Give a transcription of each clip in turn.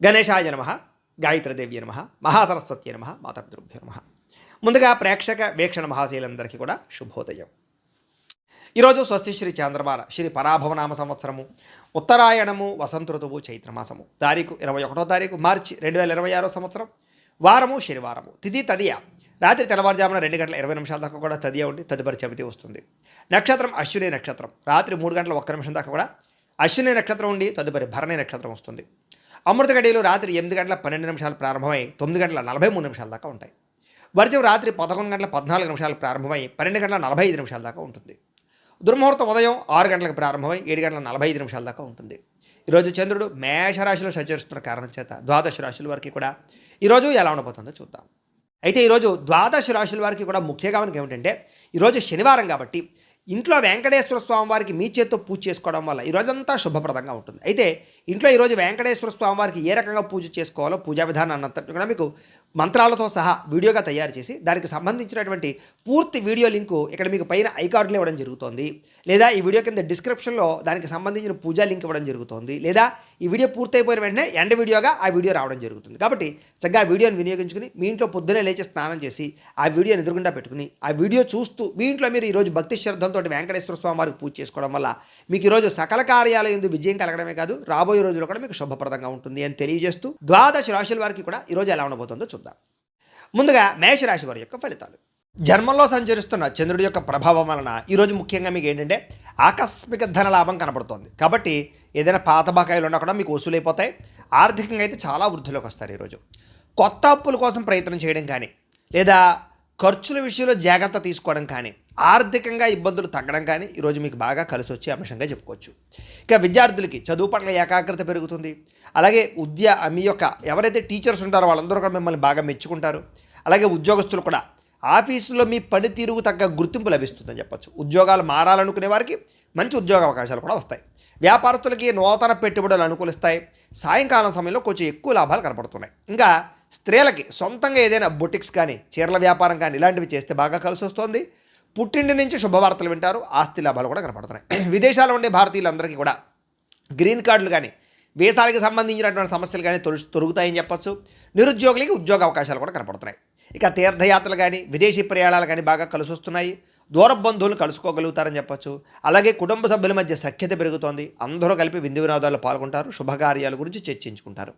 గణేశాయ నమః, గాయత్రీదేవ్య నమః, మహాసరస్వత్యై నమః, మాతాపితృభ్యో నమః. ముందుగా ప్రేక్షక వీక్షణ మహాశీలందరికీ కూడా శుభోదయం. ఈరోజు స్వస్తి శ్రీ చంద్రమాన శ్రీ పరాభవనామ సంవత్సరము ఉత్తరాయణము వసంత ఋతువు చైత్రమాసము తారీఖు 21వ తారీఖు మార్చి 2026 సంవత్సరం వారము శనివారము తిథి తదియ రాత్రి తెల్లవారుజామున 2:20 దాకా కూడా తదియ ఉండి తదుపరి చవితి వస్తుంది. నక్షత్రం అశ్విని నక్షత్రం రాత్రి 3:01 దాకా కూడా అశ్విని నక్షత్రం ఉండి తదుపరి భరణి నక్షత్రం వస్తుంది. అమృత గడియలు రాత్రి 8:12 ప్రారంభమై 9:43 దాకా ఉంటాయి. వర్జం రాత్రి 11:14 ప్రారంభమై 12:45 దాకా ఉంటుంది. దుర్ముహూర్తం ఉదయం 6 గంటలకు ప్రారంభమై 7:45 దాకా ఉంటుంది. ఈరోజు చంద్రుడు మేషరాశిలో సంచరిస్తున్న కారణం చేత ద్వాదశ రాశుల వారికి కూడా ఈరోజు ఎలా ఉండబోతుందో చూద్దాం. అయితే ఈరోజు ద్వాదశ రాశుల వారికి కూడా ముఖ్యంగా మనకి ఏమిటంటే ఈరోజు శనివారం కాబట్టి ఇంట్లో వెంకటేశ్వర స్వామి వారికి మీ చేత్తో పూజ చేసుకోవడం వల్ల ఈరోజంతా శుభప్రదంగా ఉంటుంది. అయితే ఇంట్లో ఈరోజు వెంకటేశ్వర స్వామి వారికి ఏ రకంగా పూజ చేసుకోవాలో పూజా విధానం అన్నంతటి కూడా మీకు మంత్రాలతో సహా వీడియోగా తయారు చేసి దానికి సంబంధించినటువంటి పూర్తి వీడియో లింకు ఇక్కడ మీకు పైన ఐకార్డులు ఇవ్వడం జరుగుతోంది, లేదా ఈ వీడియో కింద డిస్క్రిప్షన్లో దానికి సంబంధించిన పూజా లింక్ ఇవ్వడం జరుగుతోంది, లేదా ఈ వీడియో పూర్తయిపోయిన వెంటనే ఎండ్ వీడియోగా ఆ వీడియో రావడం జరుగుతుంది. కాబట్టి చక్కగా ఆ వీడియోని వినియోగించుకుని మీ ఇంట్లో పొద్దునే లేచి స్నానం చేసి ఆ వీడియోని ఎదురుగుండా పెట్టుకుని ఆ వీడియో చూస్తూ మీ ఇంట్లో మీరు ఈరోజు భక్తి శ్రద్ధలతో వెంకటేశ్వర స్వామి వారికి పూజ చేసుకోవడం వల్ల మీకు ఈరోజు సకల కార్యాలయం విజయం కలగడమే కాదు రాబోయే రోజుల్లో కూడా మీకు శుభప్రదంగా ఉంటుంది అని తెలియజేస్తూ ద్వాదశ రాశుల వారికి కూడా ఈరోజు ఎలా ఉండబోతుందో చూద్దాం. ముందుగా మేషరాశి వారి యొక్క ఫలితాలు. జన్మంలో సంచరిస్తున్న చంద్రుడి యొక్క ప్రభావం వలన ఈరోజు ముఖ్యంగా మీకు ఏంటంటే ఆకస్మిక ధన లాభం కనబడుతోంది. కాబట్టి ఏదైనా పాత బకాయిలు ఉన్నా కూడా మీకు వసూలైపోతాయి. ఆర్థికంగా అయితే చాలా వృద్ధిలోకి వస్తారు. ఈరోజు కొత్త అప్పుల కోసం ప్రయత్నం చేయడం కానీ, లేదా ఖర్చుల విషయంలో జాగ్రత్త తీసుకోవడం కానీ, ఆర్థికంగా ఇబ్బందులు తగ్గడం కానీ ఈరోజు మీకు బాగా కలిసి వచ్చే అంశంగా చెప్పుకోవచ్చు. ఇక విద్యార్థులకి చదువు పట్ల ఏకాగ్రత పెరుగుతుంది. అలాగే మీ యొక్క ఎవరైతే టీచర్స్ ఉంటారో వాళ్ళందరూ కూడా మిమ్మల్ని బాగా మెచ్చుకుంటారు. అలాగే ఉద్యోగస్తులు కూడా ఆఫీసులో మీ పనితీరుకు తగ్గ గుర్తింపు లభిస్తుందని చెప్పచ్చు. ఉద్యోగాలు మారాలనుకునే వారికి మంచి ఉద్యోగ అవకాశాలు కూడా వస్తాయి. వ్యాపారస్తులకి నూతన పెట్టుబడులు అనుకూలిస్తాయి. సాయంకాలం సమయంలో కొంచెం ఎక్కువ లాభాలు కనపడుతున్నాయి. ఇంకా స్త్రీలకి సొంతంగా ఏదైనా బొటిక్స్ కానీ చీరల వ్యాపారం కానీ ఇలాంటివి చేస్తే బాగా కలిసి వస్తుంది. పుట్టింటి నుంచి శుభవార్తలు వింటారు. ఆస్తి లాభాలు కూడా కనపడుతున్నాయి. విదేశాల్లో ఉండే భారతీయులందరికీ కూడా గ్రీన్ కార్డులు కానీ వీసాలకు సంబంధించినటువంటి సమస్యలు కానీ తొలుగుతాయని చెప్పచ్చు. నిరుద్యోగులకి ఉద్యోగ అవకాశాలు కూడా కనపడుతున్నాయి. ఇక తీర్థయాత్రలు కానీ విదేశీ ప్రయాణాలు కానీ బాగా కలిసి వస్తున్నాయి. దూర బంధువులు కలుసుకోగలుగుతారని చెప్పచ్చు. అలాగే కుటుంబ సభ్యుల మధ్య సఖ్యత పెరుగుతోంది. అందరూ కలిపి విందు వినోదాల్లో పాల్గొంటారు. శుభకార్యాల గురించి చర్చించుకుంటారు.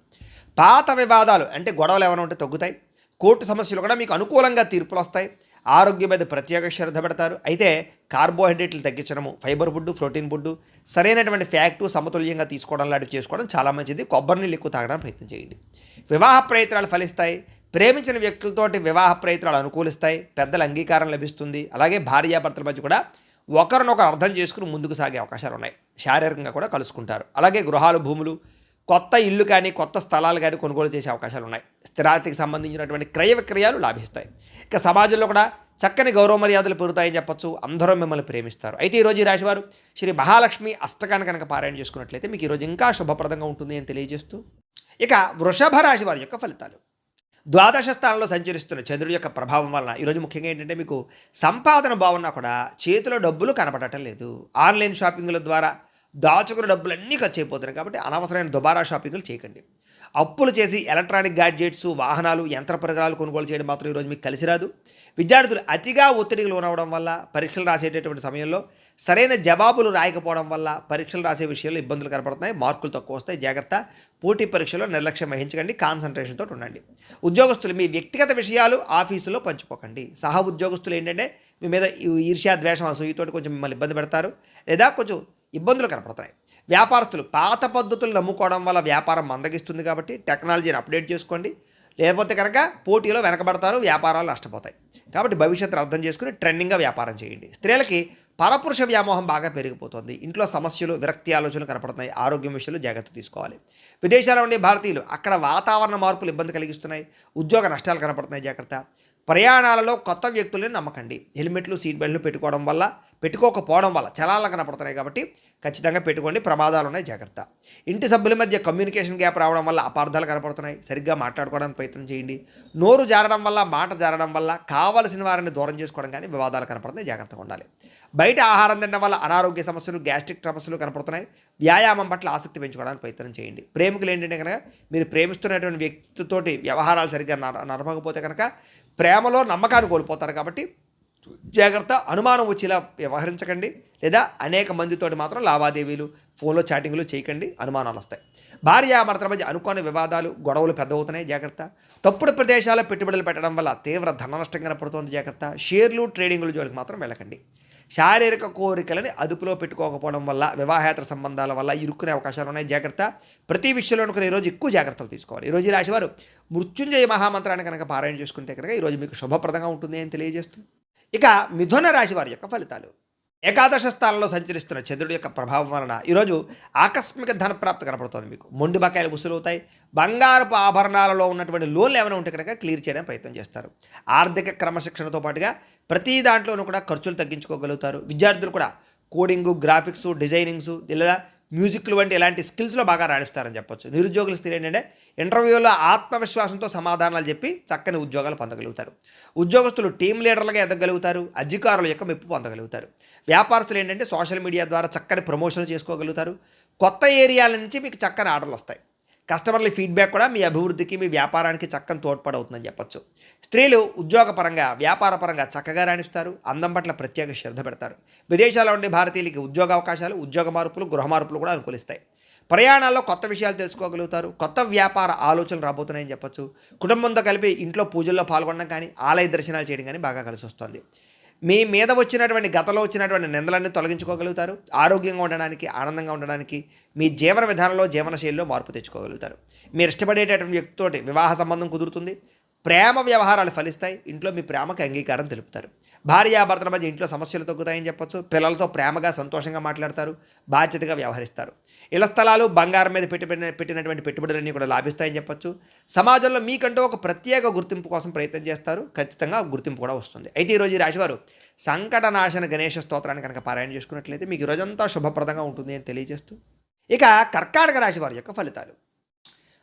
పాత వివాదాలు అంటే గొడవలు ఏమైనా ఉంటే తగ్గుతాయి. కోర్టు సమస్యలు కూడా మీకు అనుకూలంగా తీర్పులు వస్తాయి. ఆరోగ్యం మీద ప్రత్యేక శ్రద్ధ పెడతారు. అయితే కార్బోహైడ్రేట్లు తగ్గించడము, ఫైబర్ ఫుడ్, ప్రోటీన్ ఫుడ్, సరైనటువంటి ఫ్యాక్టు సమతుల్యంగా తీసుకోవడం లాంటివి చేసుకోవడం చాలా మంచిది. కొబ్బరి నీళ్ళు ఎక్కువ తాగడానికి ప్రయత్నం చేయండి. వివాహ ప్రయత్నాలు ఫలిస్తాయి. ప్రేమించిన వ్యక్తులతోటి వివాహ ప్రయత్నాలు అనుకూలిస్తాయి. పెద్దల అంగీకారం లభిస్తుంది. అలాగే భార్యాభర్తల మధ్య కూడా ఒకరినొకరు అర్థం చేసుకుని ముందుకు సాగే అవకాశాలు ఉన్నాయి. శారీరకంగా కూడా కలుసుకుంటారు. అలాగే గృహాలు, భూములు, కొత్త ఇల్లు కానీ కొత్త స్థలాలు కానీ కొనుగోలు చేసే అవకాశాలు ఉన్నాయి. స్థిరాస్తికి సంబంధించినటువంటి క్రయ విక్రయాలు లాభిస్తాయి. ఇక సమాజంలో కూడా చక్కని గౌరవ మర్యాదలు పెరుగుతాయని చెప్పచ్చు. అందరూ మిమ్మల్ని ప్రేమిస్తారు. అయితే ఈరోజు ఈ రాశివారు శ్రీ మహాలక్ష్మి అష్టకాన్ని కనుక పారాయణ చేసుకున్నట్లయితే మీకు ఈరోజు ఇంకా శుభప్రదంగా ఉంటుంది అని తెలియజేస్తూ ఇక వృషభ రాశి వారి యొక్క ఫలితాలు. ద్వాదశ స్థానంలో సంచరిస్తున్న చంద్రుడి యొక్క ప్రభావం వలన ఈరోజు ముఖ్యంగా ఏంటంటే మీకు సంపాదన బాగున్నా కూడా చేతిలో డబ్బులు కనపడటం లేదు. ఆన్లైన్ షాపింగ్ల ద్వారా దాచుకున్న డబ్బులన్నీ ఖర్చు అయిపోతున్నాయి. కాబట్టి అనవసరమైన దుబారా షాపింగ్లు చేయకండి. అప్పులు చేసి ఎలక్ట్రానిక్ గ్యాడ్జెట్స్, వాహనాలు, యంత్ర పరికరాలు కొనుగోలు చేయడం మాత్రం ఈరోజు మీకు కలిసి రాదు. విద్యార్థులు అతిగా ఒత్తిడికి లోనవడం వల్ల పరీక్షలు రాసేటటువంటి సమయంలో సరైన జవాబులు రాయకపోవడం వల్ల పరీక్షలు రాసే విషయంలో ఇబ్బందులు కనపడుతున్నాయి. మార్కులు తక్కువ వస్తాయి. జాగ్రత్త. పోటీ పరీక్షలో నిర్లక్ష్యం వహించకండి. కాన్సన్ట్రేషన్తో ఉండండి. ఉద్యోగస్తులు మీ వ్యక్తిగత విషయాలు ఆఫీసులో పంచుకోకండి. సహ ఉద్యోగస్తులు ఏంటంటే మీ మీద ఈర్ష్యా, ద్వేషం, అసూయతో కొంచెం మిమ్మల్ని ఇబ్బంది పెడతారు, లేదా కొంచెం ఇబ్బందులు కనపడుతున్నాయి. వ్యాపారస్తులు పాత పద్ధతులు నమ్ముకోవడం వల్ల వ్యాపారం మందగిస్తుంది. కాబట్టి టెక్నాలజీని అప్డేట్ చేసుకోండి. లేకపోతే కనుక పోటీలో వెనకబడతారు, వ్యాపారాలు నష్టపోతాయి. కాబట్టి భవిష్యత్తును అర్థం చేసుకుని ట్రెండింగ్గా వ్యాపారం చేయండి. స్త్రీలకి పరపురుష వ్యామోహం బాగా పెరిగిపోతుంది. ఇంట్లో సమస్యలు, విరక్తి ఆలోచనలు కనపడుతున్నాయి. ఆరోగ్యం విషయంలో జాగ్రత్త తీసుకోవాలి. విదేశాల్లో ఉండే భారతీయులు అక్కడ వాతావరణ మార్పులు ఇబ్బంది కలిగిస్తున్నాయి. ఉద్యోగ నష్టాలు కనపడుతున్నాయి. జాగ్రత్త. ప్రయాణాలలో కొత్త వ్యక్తులను నమ్మకండి. హెల్మెట్లు, సీట్ బెల్ట్లు పెట్టుకోవడం వల్ల పెట్టుకోకపోవడం వల్ల చలాలు కనపడుతున్నాయి కాబట్టి ఖచ్చితంగా పెట్టుకోండి, ప్రమాదాలు ఉన్నాయి, జాగ్రత్త. ఇంటి సభ్యుల మధ్య కమ్యూనికేషన్ గ్యాప్ రావడం వల్ల అపార్థాలు కనపడుతున్నాయి, సరిగ్గా మాట్లాడుకోవడానికి ప్రయత్నం చేయండి. నోరు జారడం వల్ల, మాట జారడం వల్ల కావలసిన వారిని దూరం చేసుకోవడం కానీ వివాదాలు కనపడుతున్నాయి, జాగ్రత్తగా ఉండాలి. బయట ఆహారం తినడం వల్ల అనారోగ్య సమస్యలు, గ్యాస్ట్రిక్ సమస్యలు కనపడుతున్నాయి. వ్యాయామం పట్ల ఆసక్తి పెంచుకోవడానికి ప్రయత్నం చేయండి. ప్రేమికులు ఏంటంటే కనుక మీరు ప్రేమిస్తున్నటువంటి వ్యక్తితోటి వ్యవహారాలు సరిగ్గా నడపకపోతే కనుక ప్రేమలో నమ్మకాన్ని కోల్పోతారు కాబట్టి జాగ్రత్త. అనుమానం వచ్చేలా వ్యవహరించకండి, లేదా అనేక మందితోటి మాత్రం లావాదేవీలు, ఫోన్లో చాటింగ్లు చేయకండి, అనుమానాలు వస్తాయి. భార్యాభర్తల మధ్య అనుకోని వివాదాలు, గొడవలు పెద్దవుతున్నాయి, జాగ్రత్త. తప్పుడు ప్రదేశాల్లో పెట్టుబడులు పెట్టడం వల్ల తీవ్ర ధన నష్టం కనపడుతోంది, జాగ్రత్త. షేర్లు, ట్రేడింగ్ల జోలికి మాత్రం వెళ్ళకండి. శారీరక కోరికలని అదుపులో పెట్టుకోకపోవడం వల్ల, వివాహేతర సంబంధాల వల్ల ఇరుక్కునే అవకాశాలు ఉన్నాయి, జాగ్రత్త. ప్రతి విషయంలో అనుకుని ఈరోజు ఎక్కువ జాగ్రత్తలు తీసుకోవాలి. ఈరోజు ఈ రాశివారు మృత్యుంజయ మహామంత్రాన్ని కనుక పారాయణ చేసుకుంటే కనుక ఈరోజు మీకు శుభప్రదంగా ఉంటుంది అని తెలియజేస్తూ, ఇక మిథున రాశి వారి యొక్క ఫలితాలు. ఏకాదశ స్థానంలో సంచరిస్తున్న చంద్రుడి యొక్క ప్రభావం వలన ఈరోజు ఆకస్మిక ధన ప్రాప్తి కనపడుతుంది. మీకు మొండి బకాయిలు వసూలవుతాయి. బంగారపు ఆభరణాలలో ఉన్నటువంటి లోన్లు ఏమైనా ఉంటే కనుక క్లియర్ చేయడానికి ప్రయత్నం చేస్తారు. ఆర్థిక క్రమశిక్షణతో పాటుగా ప్రతి దాంట్లోనూ కూడా ఖర్చులు తగ్గించుకోగలుగుతారు. విద్యార్థులు కూడా కోడింగు, గ్రాఫిక్స్, డిజైనింగ్స్ లేదా మ్యూజిక్లు వంటి ఇలాంటి స్కిల్స్లో బాగా రాణిస్తారని చెప్పొచ్చు. నిరుద్యోగుల స్థితి ఏంటంటే ఇంటర్వ్యూలో ఆత్మవిశ్వాసంతో సమాధానాలు చెప్పి చక్కని ఉద్యోగాలు పొందగలుగుతారు. ఉద్యోగస్తులు టీం లీడర్లుగా ఎదగలుగుతారు. అధికారుల యొక్క మెప్పు పొందగలుగుతారు. వ్యాపారస్తులు ఏంటంటే సోషల్ మీడియా ద్వారా చక్కని ప్రమోషన్లు చేసుకోగలుగుతారు. కొత్త ఏరియాల నుంచి మీకు చక్కని ఆర్డర్లు వస్తాయి. కస్టమర్ల ఫీడ్బ్యాక్ కూడా మీ అభివృద్ధికి, మీ వ్యాపారానికి చక్కని తోడ్పడవుతుందని చెప్పొచ్చు. స్త్రీలు ఉద్యోగపరంగా, వ్యాపారపరంగా చక్కగా రాణిస్తారు. అందం పట్ల ప్రత్యేక శ్రద్ధ పెడతారు. విదేశాల్లో ఉండే భారతీయులకి ఉద్యోగ అవకాశాలు, ఉద్యోగ మార్పులు, గృహ మార్పులు కూడా అనుకూలిస్తాయి. ప్రయాణాల్లో కొత్త విషయాలు తెలుసుకోగలుగుతారు. కొత్త వ్యాపార ఆలోచనలు రాబోతున్నాయని చెప్పొచ్చు. కుటుంబంతో కలిపి ఇంట్లో పూజల్లో పాల్గొనడం కానీ, ఆలయ దర్శనాలు చేయడం కానీ బాగా కలిసి వస్తుంది. మీ మీద వచ్చినటువంటి గతంలో వచ్చినటువంటి నిందలన్నీ తొలగించుకోగలుగుతారు. ఆరోగ్యంగా ఉండడానికి, ఆనందంగా ఉండడానికి మీ జీవన విధానంలో, జీవనశైలిలో మార్పు తెచ్చుకోగలుగుతారు. మీరు ఇష్టపడేటటువంటి వ్యక్తితోటి వివాహ సంబంధం కుదురుతుంది. ప్రేమ వ్యవహారాలు ఫలిస్తాయి. ఇంట్లో మీ ప్రేమకు అంగీకారం తెలుపుతారు. భార్యాభర్తల మధ్య ఇంట్లో సమస్యలు తగ్గుతాయని చెప్పొచ్చు. పిల్లలతో ప్రేమగా, సంతోషంగా మాట్లాడతారు. బాధ్యతగా వ్యవహరిస్తారు. ఇళ్ల స్థలాలు, బంగారం మీద పెట్టినటువంటి పెట్టుబడులన్నీ కూడా లాభిస్తాయని చెప్పొచ్చు. సమాజంలో మీకంటూ ఒక ప్రత్యేక గుర్తింపు కోసం ప్రయత్నం చేస్తారు. ఖచ్చితంగా గుర్తింపు కూడా వస్తుంది. అయితే ఈరోజు ఈ రాశివారు సంకటనాశన గణేష స్తోత్రాన్ని కనుక పారాయణ చేసుకున్నట్లయితే మీకు ఈరోజంతా శుభప్రదంగా ఉంటుంది అని తెలియజేస్తూ, ఇక కర్కాటక రాశి వారి యొక్క ఫలితాలు.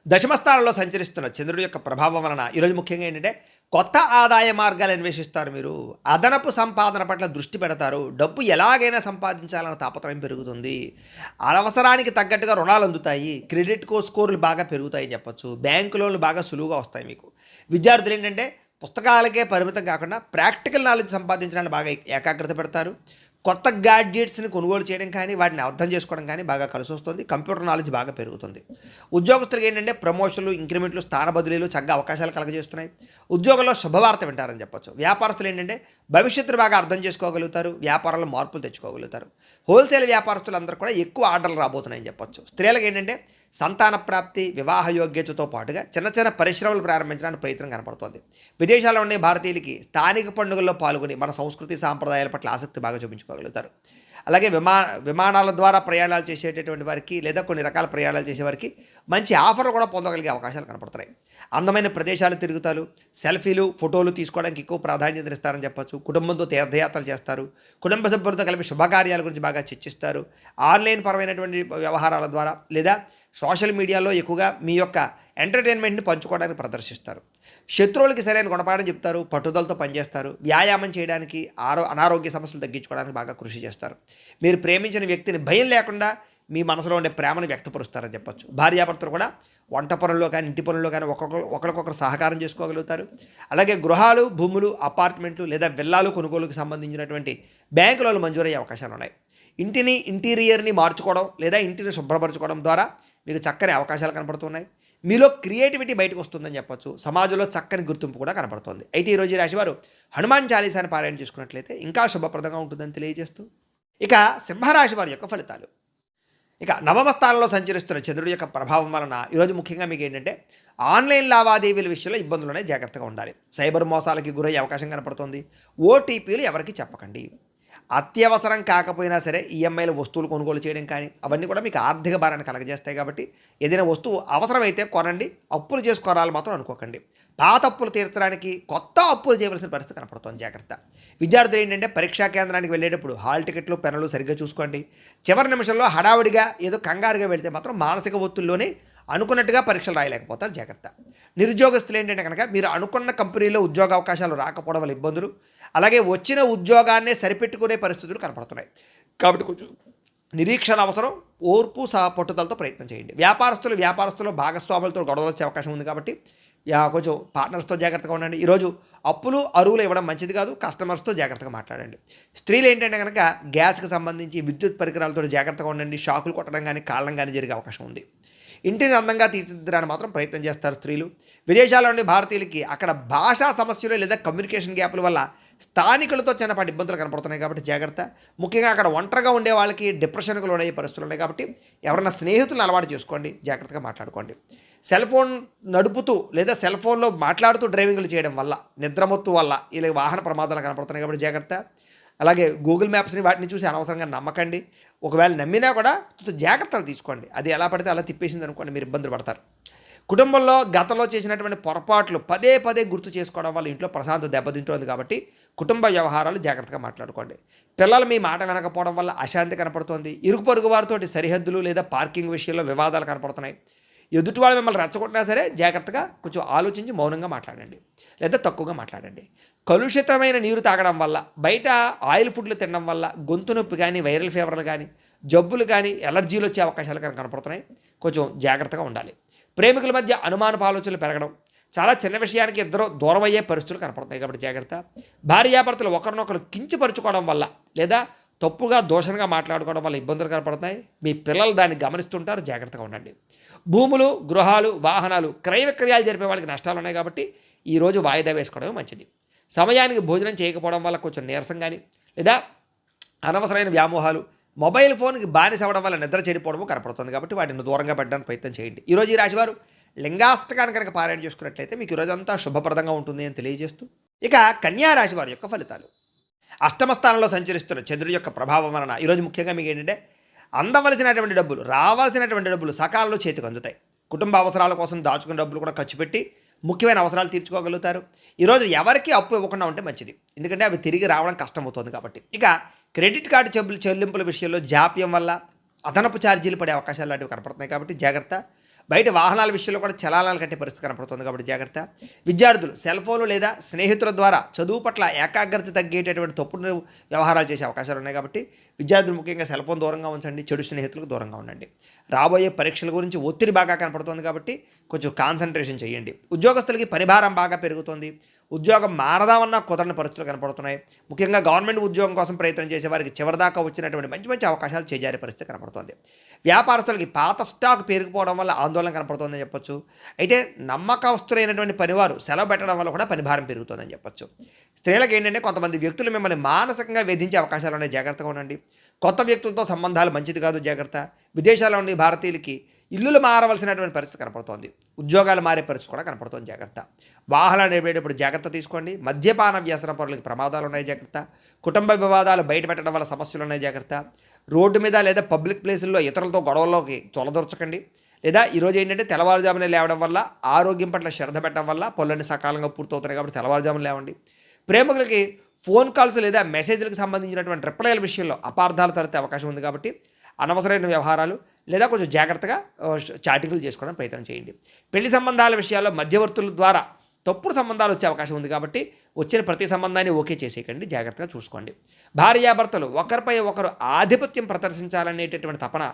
దశమస్థానంలో సంచరిస్తున్న చంద్రుడి యొక్క ప్రభావం వలన ఈరోజు ముఖ్యంగా ఏంటంటే కొత్త ఆదాయ మార్గాలు అన్వేషిస్తారు. మీరు అదనపు సంపాదన పట్ల దృష్టి పెడతారు. డబ్బు ఎలాగైనా సంపాదించాలన్న తాపత్రయం పెరుగుతుంది. అవసరానికి తగ్గట్టుగా రుణాలు అందుతాయి. క్రెడిట్ స్కోర్లు బాగా పెరుగుతాయని చెప్పొచ్చు. బ్యాంకు లోన్లు బాగా సులువుగా వస్తాయి మీకు. విద్యార్థులు ఏంటంటే పుస్తకాలకే పరిమితం కాకుండా ప్రాక్టికల్ నాలెడ్జ్ సంపాదించడానికి బాగా ఏకాగ్రత పెడతారు. కొత్త గ్యాడ్జెట్స్ని కొనుగోలు చేయడం కానీ, వాటిని అర్థం చేసుకోవడం కానీ బాగా కలిసి వస్తుంది. కంప్యూటర్ నాలెడ్జ్ బాగా పెరుగుతుంది. ఉద్యోగస్తులకు ఏంటంటే ప్రమోషన్లు, ఇంక్రిమెంట్లు, స్థాన బదిలీలు చక్కగా అవకాశాలు కలగజేస్తున్నాయి. ఉద్యోగంలో శుభవార్త వింటారని చెప్పొచ్చు. వ్యాపారస్తులు ఏంటంటే భవిష్యత్తును బాగా అర్థం చేసుకోగలుగుతారు. వ్యాపారంలో మార్పులు తెచ్చుకోగలుగుతారు. హోల్సేల్ వ్యాపారస్తులందరూ కూడా ఎక్కువ ఆర్డర్లు రాబోతున్నాయని చెప్పొచ్చు. స్త్రీలకు ఏంటంటే సంతాన ప్రాప్తి, వివాహ యోగ్యతతో పాటుగా చిన్న చిన్న పరిశ్రమలు ప్రారంభించడానికి ప్రయత్నం కనపడుతోంది. విదేశాల్లో ఉండే భారతీయులకి స్థానిక పండుగల్లో పాల్గొని మన సంస్కృతి సాంప్రదాయాల పట్ల ఆసక్తి బాగా చూపించుకోగలుగుతారు. అలాగే విమానాల ద్వారా ప్రయాణాలు చేసేటటువంటి వారికి, లేదా కొన్ని రకాల ప్రయాణాలు చేసేవారికి మంచి ఆఫర్లు కూడా పొందగలిగే అవకాశాలు కనపడుతున్నాయి. అందమైన ప్రదేశాలు తిరుగుతారు. సెల్ఫీలు, ఫోటోలు తీసుకోవడానికి ఎక్కువ ప్రాధాన్యత ఇస్తారని చెప్పొచ్చు. కుటుంబంతో తీర్థయాత్రలు చేస్తారు. కుటుంబ సభ్యులతో కలిపి శుభకార్యాల గురించి బాగా చర్చిస్తారు. ఆన్లైన్ పరమైనటువంటి వ్యవహారాల ద్వారా లేదా సోషల్ మీడియాలో ఎక్కువగా మీ యొక్క ఎంటర్టైన్మెంట్ని పంచుకోవడానికి ప్రదర్శిస్తారు. శత్రువులకి సరైన గుణపాఠం చెప్తారు. పట్టుదలతో పనిచేస్తారు. వ్యాయామం చేయడానికి, అనారోగ్య సమస్యలు తగ్గించుకోవడానికి బాగా కృషి చేస్తారు. మీరు ప్రేమించిన వ్యక్తిని భయం లేకుండా మీ మనసులో ఉండే ప్రేమను వ్యక్తపరుస్తారని చెప్పొచ్చు. భార్యాభర్తలు కూడా వంట పనుల్లో కానీ, ఇంటి పనుల్లో కానీ ఒకరికొకరు సహకారం చేసుకోగలుగుతారు. అలాగే గృహాలు, భూములు, అపార్ట్మెంట్లు లేదా విల్లాలు కొనుగోలుకు సంబంధించినటువంటి బ్యాంకు లోన్లు మంజూరయ్యే అవకాశాలు ఉన్నాయి. ఇంటిని, ఇంటీరియర్ని మార్చుకోవడం లేదా ఇంటిని శుభ్రపరచుకోవడం ద్వారా మీకు చక్కని అవకాశాలు కనపడుతున్నాయి. మీలో క్రియేటివిటీ బయటకు వస్తుందని చెప్పొచ్చు. సమాజంలో చక్కని గుర్తింపు కూడా కనపడుతుంది. అయితే ఈరోజు ఈ రాశివారు హనుమాన్ చాలీసాని పారాయణ చేసుకున్నట్లయితే ఇంకా శుభప్రదంగా ఉంటుందని తెలియజేస్తూ, ఇక సింహరాశి వారి యొక్క ఫలితాలు. ఇక నవమ స్థానంలో సంచరిస్తున్న చంద్రుడి యొక్క ప్రభావం వలన ఈరోజు ముఖ్యంగా మీకు ఏంటంటే ఆన్లైన్ లావాదేవీల విషయంలో ఇబ్బందులునే జాగ్రత్తగా ఉండాలి. సైబర్ మోసాలకి గురయ్యే అవకాశం కనపడుతుంది. ఓటీపీలు ఎవరికి చెప్పకండి. అత్యవసరం కాకపోయినా సరే ఈఎంఐలో వస్తువులు కొనుగోలు చేయడం కానీ అవన్నీ కూడా మీకు ఆర్థిక భారాన్ని కలగజేస్తాయి. కాబట్టి ఏదైనా వస్తువు అవసరమైతే కొనండి, అప్పులు చేసి కొనాలి మాత్రం అనుకోకండి. పాత అప్పులు తీర్చడానికి కొత్త అప్పులు చేయవలసిన పరిస్థితి కనపడుతుంది, జాగ్రత్త. విద్యార్థులు ఏంటంటే పరీక్షా కేంద్రానికి వెళ్ళేటప్పుడు హాల్ టికెట్లు పెన్నులు సరిగ్గా చూసుకోండి. చివరి నిమిషంలో హడావుడిగా ఏదో కంగారుగా వెళితే మాత్రం మానసిక ఒత్తిడిలోనే అనుకున్నట్టుగా పరీక్షలు రాయలేకపోతారు, జాగ్రత్త. నిరుద్యోగస్తులు ఏంటంటే కనుక మీరు అనుకున్న కంపెనీలో ఉద్యోగ అవకాశాలు రాకపోవడం వల్ల ఇబ్బందులు, అలాగే వచ్చిన ఉద్యోగాన్నే సరిపెట్టుకునే పరిస్థితులు కనపడుతున్నాయి. కాబట్టి కొంచెం నిరీక్షణ అవసరం, ఓర్పు పట్టుదలతో ప్రయత్నం చేయండి. వ్యాపారస్తులు భాగస్వాములతో గొడవలు వచ్చే అవకాశం ఉంది. కాబట్టి కొంచెం పార్ట్నర్స్తో జాగ్రత్తగా ఉండండి. ఈరోజు అప్పులు అరువులు ఇవ్వడం మంచిది కాదు, కస్టమర్స్తో జాగ్రత్తగా మాట్లాడండి. స్త్రీలు ఏంటంటే కనుక గ్యాస్కి సంబంధించి విద్యుత్ పరికరాలతో జాగ్రత్తగా ఉండండి. షాకులు కొట్టడం కానీ కాళ్ళం కానీ జరిగే అవకాశం ఉంది. ఇంటిని అందంగా తీర్చిదిద్దడానికి మాత్రం ప్రయత్నం చేస్తారు స్త్రీలు. విదేశాల్లో ఉండే భారతీయులకి అక్కడ భాషా సమస్యలు లేదా కమ్యూనికేషన్ గ్యాప్ల వల్ల స్థానికులతో చిన్నపాటి ఇబ్బందులు కనపడుతున్నాయి. కాబట్టి జాగ్రత్త. ముఖ్యంగా అక్కడ ఒంటరిగా ఉండే వాళ్ళకి డిప్రెషన్కు లోనయ్యే పరిస్థితులు ఉన్నాయి. కాబట్టి ఎవరైనా స్నేహితులను అలవాటు చేసుకోండి, జాగ్రత్తగా మాట్లాడుకోండి. సెల్ ఫోన్ నడుపుతూ లేదా సెల్ ఫోన్లో మాట్లాడుతూ డ్రైవింగ్లు చేయడం వల్ల, నిద్రమత్తు వల్ల ఇలా వాహన ప్రమాదాలు కనపడుతున్నాయి. కాబట్టి జాగ్రత్త. అలాగే గూగుల్ మ్యాప్స్ని వాటిని చూసి అనవసరంగా నమ్మకండి. ఒకవేళ నమ్మినా కూడా జాగ్రత్తలు తీసుకోండి. అది ఎలా పడితే అలా తిప్పేసింది అనుకోండి, మీరు ఇబ్బందులు పడతారు. కుటుంబంలో గతంలో చేసినటువంటి పొరపాట్లు పదే పదే గుర్తు చేసుకోవడం వల్ల ఇంట్లో ప్రశాంతత దెబ్బతింటుంది. కాబట్టి కుటుంబ వ్యవహారాలు జాగ్రత్తగా మాట్లాడుకోండి. పిల్లలు మీ మాట వినకపోవడం వల్ల అశాంతి కనపడుతోంది. ఇరుగు పొరుగు వారితోటి సరిహద్దులు లేదా పార్కింగ్ విషయంలో వివాదాలు కనపడుతున్నాయి. ఎదుటి వాళ్ళు మిమ్మల్ని రెచ్చగొట్టినా సరే జాగ్రత్తగా కొంచెం ఆలోచించి మౌనంగా మాట్లాడండి లేదా తక్కువగా మాట్లాడండి. కలుషితమైన నీరు తాగడం వల్ల, బయట ఆయిల్ ఫుడ్లు తినడం వల్ల గొంతు నొప్పి కానీ, వైరల్ ఫీవర్లు కానీ, జబ్బులు కానీ, ఎలర్జీలు వచ్చే అవకాశాలు కనపడుతున్నాయి. కొంచెం జాగ్రత్తగా ఉండాలి. ప్రేమికుల మధ్య అనుమానపు ఆలోచనలు పెరగడం, చాలా చిన్న విషయానికి ఇద్దరు దూరం అయ్యే పరిస్థితులు కనపడుతున్నాయి. కాబట్టి జాగ్రత్త. భార్యాభర్తలు ఒకరినొకరు కించపరుచుకోవడం వల్ల లేదా తప్పుగా దోషంగా మాట్లాడుకోవడం వల్ల ఇబ్బందులు కనపడుతున్నాయి. మీ పిల్లలు దాన్ని గమనిస్తుంటారు, జాగ్రత్తగా ఉండండి. భూములు, గృహాలు, వాహనాలు క్రయ విక్రయాలు జరిపే వాళ్ళకి నష్టాలు ఉన్నాయి. కాబట్టి ఈరోజు వాయిదా వేసుకోవడమే మంచిది. సమయానికి భోజనం చేయకపోవడం వల్ల కొంచెం నీరసం కానీ లేదా అనవసరమైన వ్యామోహాలు, మొబైల్ ఫోన్కి బానిస అవ్వడం వల్ల నిద్ర చెడిపోవడము కనపడుతుంది. కాబట్టి వాటిని దూరంగా పెట్టడానికి ప్రయత్నం చేయండి. ఈరోజు ఈ రాశివారు లింగాష్టకాన్ని కనుక పారాయణ చేసుకున్నట్లయితే మీకు ఈరోజంతా శుభప్రదంగా ఉంటుంది అని తెలియజేస్తూ, ఇక కన్యా రాశి వారి యొక్క ఫలితాలు. అష్టమ స్థానంలో సంచరిస్తున్న చంద్రుడి యొక్క ప్రభావం వలన ఈరోజు ముఖ్యంగా మీకు ఏంటంటే అందవలసినటువంటి డబ్బులు, రావాల్సినటువంటి డబ్బులు సకాలంలో చేతికి అందుతాయి. కుటుంబ అవసరాల కోసం దాచుకున్న డబ్బులు కూడా ఖర్చు పెట్టి ముఖ్యమైన అవసరాలు తీర్చుకోగలుగుతారు. ఈరోజు ఎవరికి అప్పు ఇవ్వకుండా ఉంటే మంచిది, ఎందుకంటే అవి తిరిగి రావడం కష్టమవుతుంది. కాబట్టి ఇక క్రెడిట్ కార్డు చెల్లింపుల విషయంలో జాప్యం వల్ల అదనపు ఛార్జీలు పడే అవకాశాలు లాంటివి కనపడుతున్నాయి. కాబట్టి జాగ్రత్త. బయట వాహనాల విషయంలో కూడా చలానాలు కట్టే పరిస్థితి కనపడుతుంది. కాబట్టి జాగ్రత్త. విద్యార్థులు సెల్ ఫోన్లు లేదా స్నేహితుల ద్వారా చదువు పట్ల ఏకాగ్రత తగ్గేటటువంటి తప్పుడు వ్యవహారాలు చేసే అవకాశాలు ఉన్నాయి. కాబట్టి విద్యార్థులు ముఖ్యంగా సెల్ ఫోన్ దూరంగా ఉంచండి, చెడు స్నేహితులకు దూరంగా ఉండండి. రాబోయే పరీక్షల గురించి ఒత్తిడి బాగా కనపడుతుంది. కాబట్టి కొంచెం కాన్సన్ట్రేషన్ చేయండి. ఉద్యోగస్తులకి పరిభారం బాగా పెరుగుతుంది. ఉద్యోగం మారదామన్నా కుదరని పరిస్థితులు కనపడుతున్నాయి. ముఖ్యంగా గవర్నమెంట్ ఉద్యోగం కోసం ప్రయత్నం చేసే వారికి చివరిదాకా వచ్చినటువంటి మంచి మంచి అవకాశాలు చేజారే పరిస్థితి కనపడుతుంది. వ్యాపారస్తులకి పాత స్టాక్ పేరుకుపోవడం వల్ల ఆందోళన కనపడుతుందని చెప్పొచ్చు. అయితే నమ్మకస్తులైనటువంటి పనివారు సెలవు పెట్టడం వల్ల కూడా పనిభారం పెరుగుతుందని చెప్పొచ్చు. స్త్రీలకు ఏంటంటే కొంతమంది వ్యక్తులు మిమ్మల్ని మానసికంగా వేధించే అవకాశాలు ఉన్నాయి, జాగ్రత్తగా ఉండండి. కొత్త వ్యక్తులతో సంబంధాలు మంచిది కాదు, జాగ్రత్త. విదేశాల్లో ఉండే భారతీయులకి ఇల్లులు మారవలసినటువంటి పరిస్థితి కనపడుతోంది. ఉద్యోగాలు మారే పరిస్థితి కూడా కనపడుతోంది, జాగ్రత్త. వాహనాలు నడిపేటప్పుడు జాగ్రత్త తీసుకోండి. మద్యపాన వ్యసన పరులకి ప్రమాదాలు ఉన్నాయి, జాగ్రత్త. కుటుంబ వివాదాలు బయటపెట్టడం వల్ల సమస్యలు ఉన్నాయి, జాగ్రత్త. రోడ్డు మీద లేదా పబ్లిక్ ప్లేసుల్లో ఇతరులతో గొడవల్లోకి తొలదొరచకండి. లేదా ఈరోజు ఏంటంటే తెల్లవారుజామునే లేవడం వల్ల, ఆరోగ్యం పట్ల శ్రద్ధ పెట్టడం వల్ల పనులన్నీ సకాలంగా పూర్తవుతున్నాయి. కాబట్టి తెల్లవారుజామున లేవండి. ప్రేమికులకి ఫోన్ కాల్స్ లేదా మెసేజ్లకు సంబంధించినటువంటి రిప్లైల విషయంలో అపార్థాలు తలెత్తే అవకాశం ఉంది. కాబట్టి అనవసరమైన వ్యవహారాలు లేదా కొంచెం జాగ్రత్తగా చాటింగ్లు చేసుకోవడానికి ప్రయత్నం చేయండి. పెళ్లి సంబంధాల విషయాల్లో మధ్యవర్తుల ద్వారా తప్పుడు సంబంధాలు వచ్చే అవకాశం ఉంది. కాబట్టి వచ్చిన ప్రతి సంబంధాన్ని ఓకే చేసేయకండి, జాగ్రత్తగా చూసుకోండి. భార్యాభర్తలు ఒకరిపై ఒకరు ఆధిపత్యం ప్రదర్శించాలనేటటువంటి తపన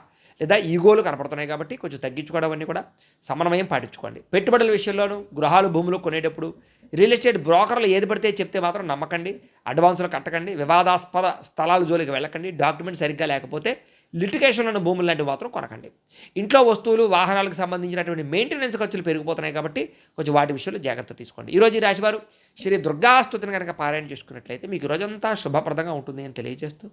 లేదా ఈగోలు కనపడుతున్నాయి. కాబట్టి కొంచెం తగ్గించుకోవడం అన్నీ కూడా సమన్వయం పాటించుకోండి. పెట్టుబడుల విషయంలోనూ గృహాలు భూములు కొనేటప్పుడు రియల్ ఎస్టేట్ బ్రోకర్లు ఏది పడితే చెప్తే మాత్రం నమ్మకండి, అడ్వాన్సులు కట్టకండి, వివాదాస్పద స్థలాల జోలికి వెళ్ళకండి, డాక్యుమెంట్ సరిగ్గా లేకపోతే లిటిగేషన్లను భూములు లాంటివి మాత్రం కొనకండి. ఇంట్లో వస్తువులు వాహనాలకు సంబంధించినటువంటి మెయింటెనెన్స్ ఖర్చులు పెరిగిపోతున్నాయి. కాబట్టి కొంచెం వాటి విషయంలో జాగ్రత్త తీసుకోండి. ఈరోజు ఈ రాశివారు శ్రీ దుర్గాస్తుతిని కనుక పారాయణ చేసుకున్నట్లయితే మీకు రోజంతా శుభప్రదంగా ఉంటుంది అని తెలియజేస్తూ,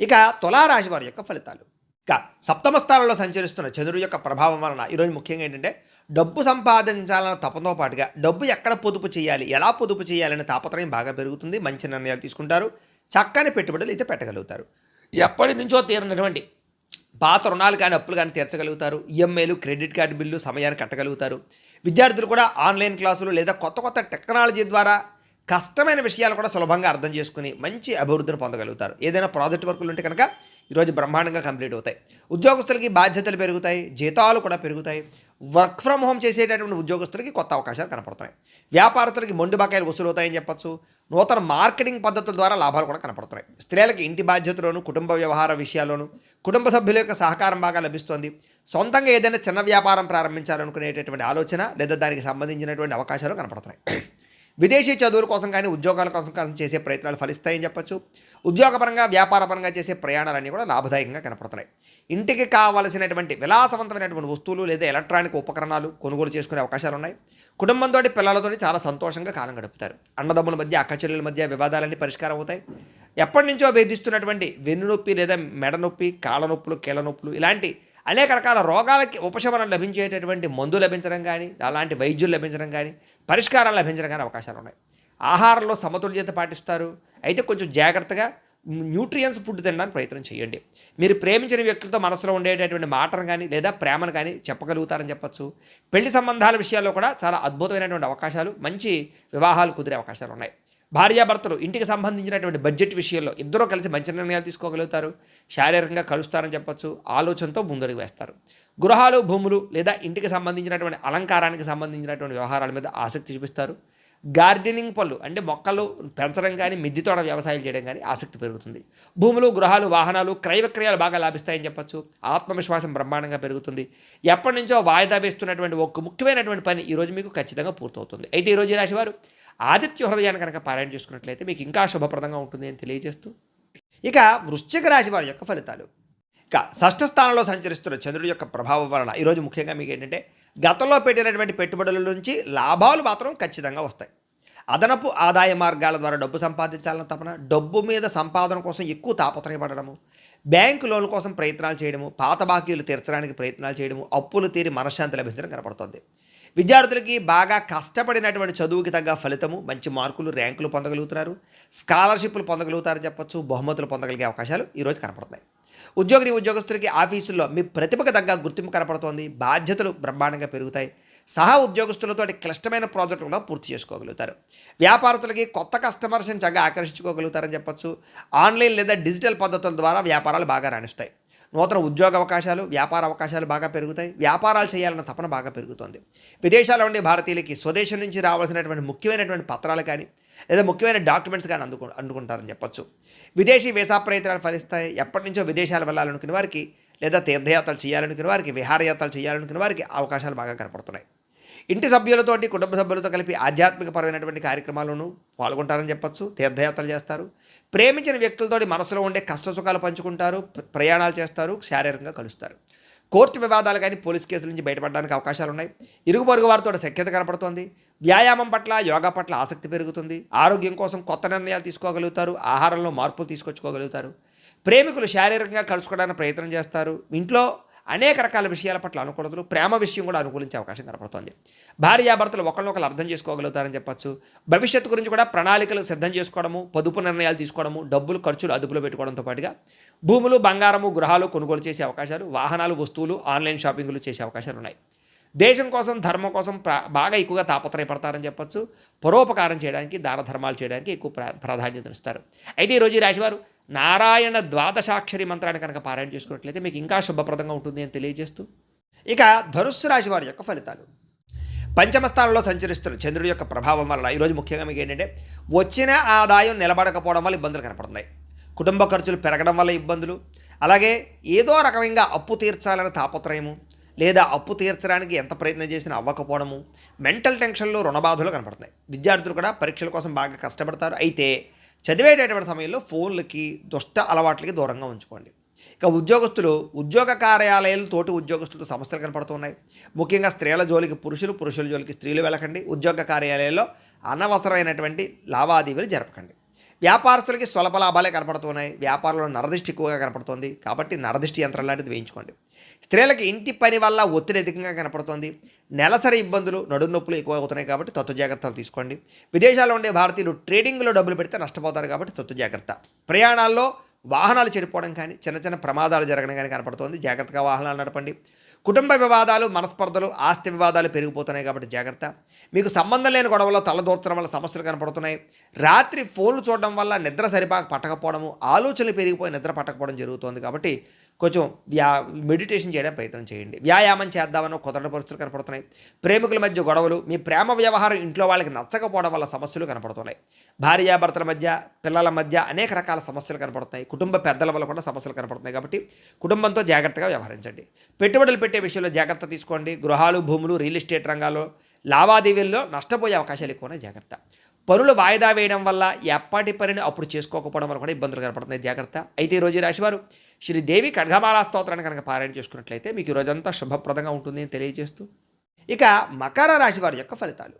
ఇక తులారాశి వారి యొక్క ఫలితాలు. ఇక సప్తమ స్థానంలో సంచరిస్తున్న చంద్రుడి యొక్క ప్రభావం వలన ఈరోజు ముఖ్యంగా ఏంటంటే డబ్బు సంపాదించాలన్న తపంతో పాటుగా డబ్బు ఎక్కడ పొదుపు చేయాలి, ఎలా పొదుపు చేయాలనే తాపత్రయం బాగా పెరుగుతుంది. మంచి నిర్ణయాలు తీసుకుంటారు, చక్కని పెట్టుబడులు అయితే పెట్టగలుగుతారు. ఎప్పటి నుంచో తీరనటువంటి పాత రుణాలు కానీ అప్పులు కానీ తీర్చగలుగుతారు. ఈఎంఐలు, క్రెడిట్ కార్డు బిల్లు సమయాన్ని కట్టగలుగుతారు. విద్యార్థులు కూడా ఆన్లైన్ క్లాసులు లేదా కొత్త కొత్త టెక్నాలజీ ద్వారా కష్టమైన విషయాలు కూడా సులభంగా అర్థం చేసుకుని మంచి అభివృద్ధిని పొందగలుగుతారు. ఏదైనా ప్రాజెక్ట్ వర్కులు ఉంటే కనుక ఈరోజు బ్రహ్మాండంగా కంప్లీట్ అవుతాయి. ఉద్యోగస్తులకి బాధ్యతలు పెరుగుతాయి, జీతాలు కూడా పెరుగుతాయి. వర్క్ ఫ్రమ్ హోమ్ చేసేటటువంటి ఉద్యోగస్తులకి కొత్త అవకాశాలు కనపడుతున్నాయి. వ్యాపారస్తులకి మొండి బకాయిలు వసూలు అవుతాయని చెప్పచ్చు. నూతన మార్కెటింగ్ పద్ధతుల ద్వారా లాభాలు కూడా కనపడుతున్నాయి. స్త్రీలకి ఇంటి బాధ్యతలోను, కుటుంబ వ్యవహార విషయాల్లోనూ కుటుంబ సభ్యుల యొక్క సహకారం బాగా లభిస్తుంది. సొంతంగా ఏదైనా చిన్న వ్యాపారం ప్రారంభించాలనుకునేటటువంటి ఆలోచన లేదా దానికి సంబంధించినటువంటి అవకాశాలు కనపడుతున్నాయి. విదేశీ చదువుల కోసం కానీ ఉద్యోగాల కోసం కానీ చేసే ప్రయత్నాలు ఫలిస్తాయని చెప్పచ్చు. ఉద్యోగపరంగా వ్యాపారపరంగా చేసే ప్రయాణాలన్నీ కూడా లాభదాయకంగా కనపడుతున్నాయి. ఇంటికి కావలసినటువంటి విలాసవంతమైనటువంటి వస్తువులు లేదా ఎలక్ట్రానిక్ ఉపకరణాలు కొనుగోలు చేసుకునే అవకాశాలు ఉన్నాయి. కుటుంబంతో పిల్లలతో చాలా సంతోషంగా కాలం గడుపుతారు. అన్నదమ్ముల మధ్య, అక్కచెల్లెల మధ్య వివాదాలన్నీ పరిష్కారం అవుతాయి. ఎప్పటి నుంచో వేధిస్తున్నటువంటి వెన్నునొప్పి లేదా మెడ నొప్పి, కాళ్ళ నొప్పులు, కీళ్ళ నొప్పులు ఇలాంటి అనేక రకాల రోగాలకి ఉపశమనం లభించేటటువంటి మందు లభించడం కానీ, అలాంటి వైద్యులు లభించడం కానీ, పరిష్కారాలు లభించడం కానీ అవకాశాలు ఉన్నాయి. ఆహారంలో సమతుల్యత పాటిస్తారు. అయితే కొంచెం జాగ్రత్తగా న్యూట్రియన్స్ ఫుడ్ తినడానికి ప్రయత్నం చేయండి. మీరు ప్రేమించిన వ్యక్తులతో మనసులో ఉండేటటువంటి మాటను కానీ లేదా ప్రేమను కానీ చెప్పగలుగుతారని చెప్పచ్చు. పెళ్లి సంబంధాల విషయాల్లో కూడా చాలా అద్భుతమైనటువంటి అవకాశాలు, మంచి వివాహాలు కుదిరే అవకాశాలు ఉన్నాయి. భార్యాభర్తలు ఇంటికి సంబంధించినటువంటి బడ్జెట్ విషయంలో ఇద్దరూ కలిసి మంచి నిర్ణయాలు తీసుకోగలుగుతారు. శారీరకంగా కలుస్తారని చెప్పచ్చు. ఆలోచనతో ముందడుగు వేస్తారు. గృహాలు, భూములు లేదా ఇంటికి సంబంధించినటువంటి అలంకారానికి సంబంధించినటువంటి వ్యవహారాల మీద ఆసక్తి చూపిస్తారు. గార్డెనింగ్ పనులు అంటే మొక్కలు పెంచడం కానీ, మిద్దె తోట వ్యవసాయాలు చేయడం కానీ ఆసక్తి పెరుగుతుంది. భూములు, గృహాలు, వాహనాలు, క్రయ విక్రయాలు బాగా లాభిస్తాయని చెప్పచ్చు. ఆత్మవిశ్వాసం బ్రహ్మాండంగా పెరుగుతుంది. ఎప్పటి నుంచో వాయిదా వేస్తున్నటువంటి ఒక ముఖ్యమైనటువంటి పని ఈరోజు మీకు ఖచ్చితంగా పూర్తవుతుంది. అయితే ఈరోజు ఈ రాశివారు ఆదిత్య హృదయాన్ని కనుక పారాయణ చేసుకున్నట్లయితే మీకు ఇంకా శుభప్రదంగా ఉంటుంది అని తెలియజేస్తూ, ఇక వృశ్చిక రాశి వారి యొక్క ఫలితాలు. ఇక షష్ఠ స్థానంలో సంచరిస్తున్న చంద్రుడి యొక్క ప్రభావం వలన ఈరోజు ముఖ్యంగా మీకు ఏంటంటే గతంలో పెట్టినటువంటి పెట్టుబడుల నుంచి లాభాలు మాత్రం ఖచ్చితంగా వస్తాయి. అదనపు ఆదాయ మార్గాల ద్వారా డబ్బు సంపాదించాలన్న తపన, డబ్బు మీద సంపాదన కోసం ఎక్కువ తాపత్రయపడము, బ్యాంకు లోన్ల కోసం ప్రయత్నాలు చేయడము, పాత బాకీలు తీర్చడానికి ప్రయత్నాలు చేయడము, అప్పులు తీరి మనశ్శాంతి లభించడం కనపడుతుంది. విద్యార్థులకి బాగా కష్టపడినటువంటి చదువుకి తగ్గ ఫలితము, మంచి మార్కులు, ర్యాంకులు పొందగలుగుతున్నారు. స్కాలర్షిప్లు పొందగలుగుతారని చెప్పచ్చు. బహుమతులు పొందగలిగే అవకాశాలు ఈరోజు కనపడుతున్నాయి. ఉద్యోగస్తులకి ఆఫీసుల్లో మీ ప్రతిభకు తగ్గ గుర్తింపు కనపడుతోంది. బాధ్యతలు బ్రహ్మాండంగా పెరుగుతాయి. సహా ఉద్యోగస్తులతో క్లిష్టమైన ప్రాజెక్టులు కూడా పూర్తి చేసుకోగలుగుతారు. వ్యాపారస్తులకి కొత్త కస్టమర్స్ని చక్కగా ఆకర్షించుకోగలుగుతారని చెప్పచ్చు. ఆన్లైన్ లేదా డిజిటల్ పద్ధతుల ద్వారా వ్యాపారాలు బాగా రాణిస్తాయి. నూతన ఉద్యోగ అవకాశాలు, వ్యాపార అవకాశాలు బాగా పెరుగుతాయి. వ్యాపారాలు చేయాలన్న తపన బాగా పెరుగుతుంది. విదేశాల్లో ఉండే భారతీయులకి స్వదేశం నుంచి రావాల్సినటువంటి ముఖ్యమైనటువంటి పత్రాలు కానీ లేదా ముఖ్యమైన డాక్యుమెంట్స్ కానీ అందుకుంటారని చెప్పచ్చు. విదేశీ వీసా ప్రయత్నాలు ఫలిస్తాయి. ఎప్పటి నుంచో విదేశాలు వెళ్ళాలనుకునే వారికి లేదా తీర్థయాత్రలు చేయాలనుకునే వారికి, విహారయాత్రలు చేయాలనుకునే వారికి అవకాశాలు బాగా కనపడుతున్నాయి. ఇంటి సభ్యులతోటి, కుటుంబ సభ్యులతో కలిపి ఆధ్యాత్మికపరమైనటువంటి కార్యక్రమాలను పాల్గొంటారని చెప్పచ్చు. తీర్థయాత్రలు చేస్తారు. ప్రేమించిన వ్యక్తులతోటి మనసులో ఉండే కష్ట సుఖాలు పంచుకుంటారు. ప్రయాణాలు చేస్తారు. శారీరకంగా కలుస్తారు. కోర్టు వివాదాలు కానీ, పోలీస్ కేసుల నుంచి బయటపడడానికి అవకాశాలు ఉన్నాయి. ఇరుగు పొరుగు వారితో సఖ్యత కనపడుతోంది. వ్యాయామం పట్ల, యోగా పట్ల ఆసక్తి పెరుగుతుంది. ఆరోగ్యం కోసం కొత్త నిర్ణయాలు తీసుకోగలుగుతారు. ఆహారంలో మార్పులు తీసుకొచ్చుకోగలుగుతారు. ప్రేమికులు శారీరకంగా కలుసుకోవడానికి ప్రయత్నం చేస్తారు. ఇంట్లో అనేక రకాల విషయాల పట్ల అనుకూలతలు, ప్రేమ విషయం కూడా అనుకూలించే అవకాశం కనపడుతోంది. భార్యాభర్తలు ఒకరినొకరు అర్థం చేసుకోగలుగుతారని చెప్పచ్చు. భవిష్యత్తు గురించి కూడా ప్రణాళికలు సిద్ధం చేసుకోవడము, పొదుపు నిర్ణయాలు తీసుకోవడము, డబ్బులు ఖర్చులు అదుపులో పెట్టుకోవడంతో పాటుగా భూములు, బంగారము, గృహాలు కొనుగోలు చేసే అవకాశాలు, వాహనాలు, వస్తువులు, ఆన్లైన్ షాపింగ్లు చేసే అవకాశాలు ఉన్నాయి. దేశం కోసం, ధర్మం కోసం బాగా ఎక్కువగా తాపత్రయపడతారని చెప్పచ్చు. పరోపకారం చేయడానికి, దాన ధర్మాలు చేయడానికి ఎక్కువ ప్రాధాన్యతనిస్తారు. అయితే ఈరోజు ఈ రాశివారు నారాయణ ద్వాదశాక్షరి మంత్రాన్ని కనుక పారాయణ చేసుకున్నట్లయితే మీకు ఇంకా శుభప్రదంగా ఉంటుంది అని తెలియజేస్తూ, ఇక ధనుస్సు రాశి వారి యొక్క ఫలితాలు. పంచమ స్థానంలో సంచరిస్తున్న చంద్రుడి యొక్క ప్రభావం వల్ల ఈరోజు ముఖ్యంగా మీకు ఏంటంటే వచ్చిన ఆదాయం నిలబడకపోవడం వల్ల ఇబ్బందులు కనపడుతున్నాయి. కుటుంబ ఖర్చులు పెరగడం వల్ల ఇబ్బందులు, అలాగే ఏదో రకమైన అప్పు తీర్చాలనే తాపత్రయము లేదా అప్పు తీర్చడానికి ఎంత ప్రయత్నం చేసినా అవ్వకపోవడము, మెంటల్ టెన్షన్లు, రుణబాధలు కనపడుతున్నాయి. విద్యార్థులు కూడా పరీక్షల కోసం బాగా కష్టపడతారు. అయితే చదివేటటువంటి సమయంలో ఫోన్లకి, దుష్ట అలవాట్లకి దూరంగా ఉంచుకోండి. ఇక ఉద్యోగస్తులు ఉద్యోగ కార్యాలయాలు తోటి ఉద్యోగస్తులతో సమస్యలు కనపడుతున్నాయి. ముఖ్యంగా స్త్రీల జోలికి పురుషులు, పురుషుల జోలికి స్త్రీలు వెళ్ళకండి. ఉద్యోగ కార్యాలయాల్లో అనవసరమైనటువంటి లావాదేవీలు జరపకండి. వ్యాపారస్తులకి స్వల్ప లాభాలే కనపడుతున్నాయి. వ్యాపారంలో నరదిష్టి ఎక్కువగా కనపడుతోంది. కాబట్టి నరదిష్టి యంత్రం లాంటిది వేయించుకోండి. స్త్రీలకి ఇంటి పని వల్ల ఒత్తిడి అధికంగా కనపడుతోంది. నెలసరి ఇబ్బందులు, నడుము నొప్పులు ఎక్కువ అవుతున్నాయి కాబట్టి తత్వ జాగ్రత్తలు తీసుకోండి. విదేశాల్లో ఉండే భారతీయులు ట్రేడింగ్లో డబ్బులు పెడితే నష్టపోతారు కాబట్టి తత్వ జాగ్రత్త. ప్రయాణాల్లో వాహనాలు చెడిపోవడం కానీ చిన్న చిన్న ప్రమాదాలు జరగడం కానీ కనపడుతోంది. జాగ్రత్తగా వాహనాలు నడపండి. కుటుంబ వివాదాలు, మనస్పర్ధలు, ఆస్తి వివాదాలు పెరిగిపోతున్నాయి కాబట్టి జాగ్రత్త. మీకు సంబంధం లేని గొడవల్లో తలదూర్చడం వల్ల సమస్యలు కనపడుతున్నాయి. రాత్రి ఫోన్లు చూడడం వల్ల నిద్ర పట్టకపోవడము, ఆలోచనలు పెరిగిపోయి నిద్ర పట్టకపోవడం జరుగుతోంది కాబట్టి కొంచెం మెడిటేషన్ చేయడం ప్రయత్నం చేయండి. వ్యాయామం చేద్దామని కుదరని పరిస్థితులు కనపడుతున్నాయి. ప్రేమికుల మధ్య గొడవలు, మీ ప్రేమ వ్యవహారం ఇంట్లో వాళ్ళకి నచ్చకపోవడం వల్ల సమస్యలు కనపడుతున్నాయి. భార్యాభర్తల మధ్య, పిల్లల మధ్య అనేక రకాల సమస్యలు కనపడుతున్నాయి. కుటుంబ పెద్దల వల్ల కూడా సమస్యలు కనపడుతున్నాయి కాబట్టి కుటుంబంతో జాగ్రత్తగా వ్యవహరించండి. పెట్టుబడులు పెట్టే విషయంలో జాగ్రత్త తీసుకోండి. గృహాలు, భూములు, రియల్ ఎస్టేట్ రంగాల్లో లావాదేవీల్లో నష్టపోయే అవకాశాలు ఎక్కువనే జాగ్రత్త. పనులు వాయిదా వేయడం వల్ల ఎప్పటి పనిని అప్పుడు చేసుకోకపోవడం వల్ల కూడా ఇబ్బందులు కనపడుతున్నాయి జాగ్రత్త. అయితే ఈరోజు రాశివారు శ్రీదేవి ఖడ్గమాలా స్తోత్రాన్ని కనుక పారాయణ చేసుకున్నట్లయితే మీకు ఈరోజంతా శుభప్రదంగా ఉంటుంది అని తెలియజేస్తూ, ఇక మకర రాశి వారి యొక్క ఫలితాలు.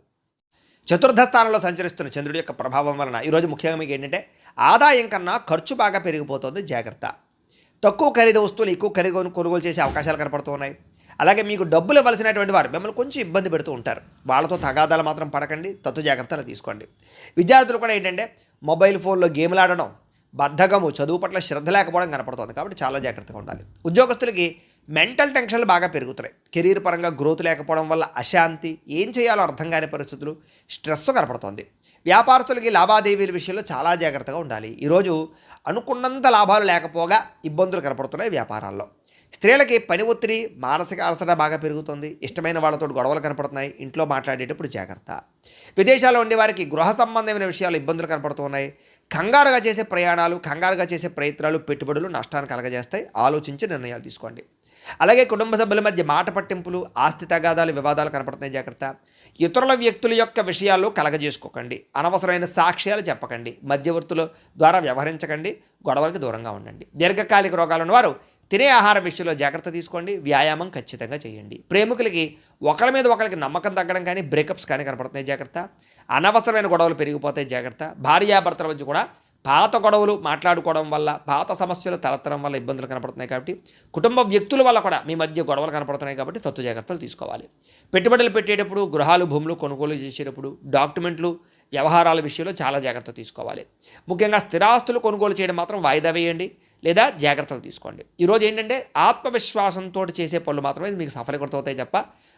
చతుర్థ స్థానంలో సంచరిస్తున్న చంద్రుడి యొక్క ప్రభావం వలన ఈరోజు ముఖ్యంగా మీకు ఏంటంటే ఆదాయం కన్నా ఖర్చు బాగా పెరిగిపోతుంది జాగ్రత్త. తక్కువ ఖరీదు వస్తువులు ఎక్కువ ఖరీదు కొనుగోలు చేసే అవకాశాలు కనపడుతూ ఉన్నాయి. అలాగే మీకు డబ్బులు ఇవ్వాల్సినటువంటి వారు మిమ్మల్ని కొంచెం ఇబ్బంది పెడుతూ ఉంటారు. వాళ్ళతో తగాదాలు మాత్రం పడకండి, తత్తు జాగ్రత్తలు తీసుకోండి. విద్యార్థులు కూడా ఏంటంటే మొబైల్ ఫోన్లో గేమ్లు ఆడడం, బద్ధకము, చదువు పట్ల శ్రద్ధ లేకపోవడం కనపడుతుంది కాబట్టి చాలా జాగ్రత్తగా ఉండాలి. ఉద్యోగస్తులకి మెంటల్ టెన్షన్లు బాగా పెరుగుతున్నాయి. కెరీర్ పరంగా గ్రోత్ లేకపోవడం వల్ల అశాంతి, ఏం చేయాలో అర్థం కాని పరిస్థితులు, స్ట్రెస్ కనపడుతోంది. వ్యాపారస్తులకి లావాదేవీల విషయంలో చాలా జాగ్రత్తగా ఉండాలి. ఈరోజు అనుకున్నంత లాభాలు లేకపోగా ఇబ్బందులు కనపడుతున్నాయి వ్యాపారాల్లో. స్త్రీలకి పని ఒత్తిడి, మానసిక అలసట బాగా పెరుగుతుంది. ఇష్టమైన వాళ్ళతో గొడవలు కనపడుతున్నాయి. ఇంట్లో మాట్లాడేటప్పుడు జాగ్రత్త. విదేశాల్లో ఉండే వారికి గృహ సంబంధమైన విషయాలు ఇబ్బందులు కనపడుతున్నాయి. కంగారుగా చేసే ప్రయాణాలు, కంగారుగా చేసే ప్రయత్నాలు, పెట్టుబడులు నష్టాన్ని కలగజేస్తాయి. ఆలోచించి నిర్ణయాలు తీసుకోండి. అలాగే కుటుంబ సభ్యుల మధ్య మాట పట్టింపులు, ఆస్తి తగాదాలు, వివాదాలు కనపడుతున్నాయి జాగ్రత్త. ఇతరుల వ్యక్తుల యొక్క విషయాల్లో కలగజేసుకోకండి. అనవసరమైన సాక్ష్యాలు చెప్పకండి. మధ్యవర్తుల ద్వారా వ్యవహరించకండి. గొడవలకు దూరంగా ఉండండి. దీర్ఘకాలిక రోగాలు ఉన్నవారు తినే ఆహారం విషయంలో జాగ్రత్త తీసుకోండి. వ్యాయామం ఖచ్చితంగా చేయండి. ప్రేమికులకి ఒకరి మీద ఒకరికి నమ్మకం తగ్గడం కానీ బ్రేకప్స్ కానీ కనపడుతున్నాయి జాగ్రత్త. అనవసరమైన గొడవలు పెరిగిపోతాయి జాగ్రత్త. భార్యాభర్తల మధ్య కూడా పాత గొడవలు మాట్లాడుకోవడం వల్ల, పాత సమస్యలు తలెత్తడం వల్ల ఇబ్బందులు కనపడుతున్నాయి కాబట్టి, కుటుంబ వ్యక్తుల వల్ల కూడా మీ మధ్య గొడవలు కనపడుతున్నాయి కాబట్టి తత్తు జాగ్రత్తలు తీసుకోవాలి. పెట్టుబడులు పెట్టేటప్పుడు, గృహాలు, భూములు కొనుగోలు చేసేటప్పుడు, డాక్యుమెంట్లు, వ్యవహారాల విషయంలో చాలా జాగ్రత్త తీసుకోవాలి. ముఖ్యంగా స్థిరాస్తులు కొనుగోలు చేయడం మాత్రం వాయిదా వేయండి లేదా జాగ్రత్తలు తీసుకోండి. ఈరోజు ఏంటంటే ఆత్మవిశ్వాసంతో చేసే పనులు మాత్రమే మీకు సఫలీకృతమవుతాయి తప్ప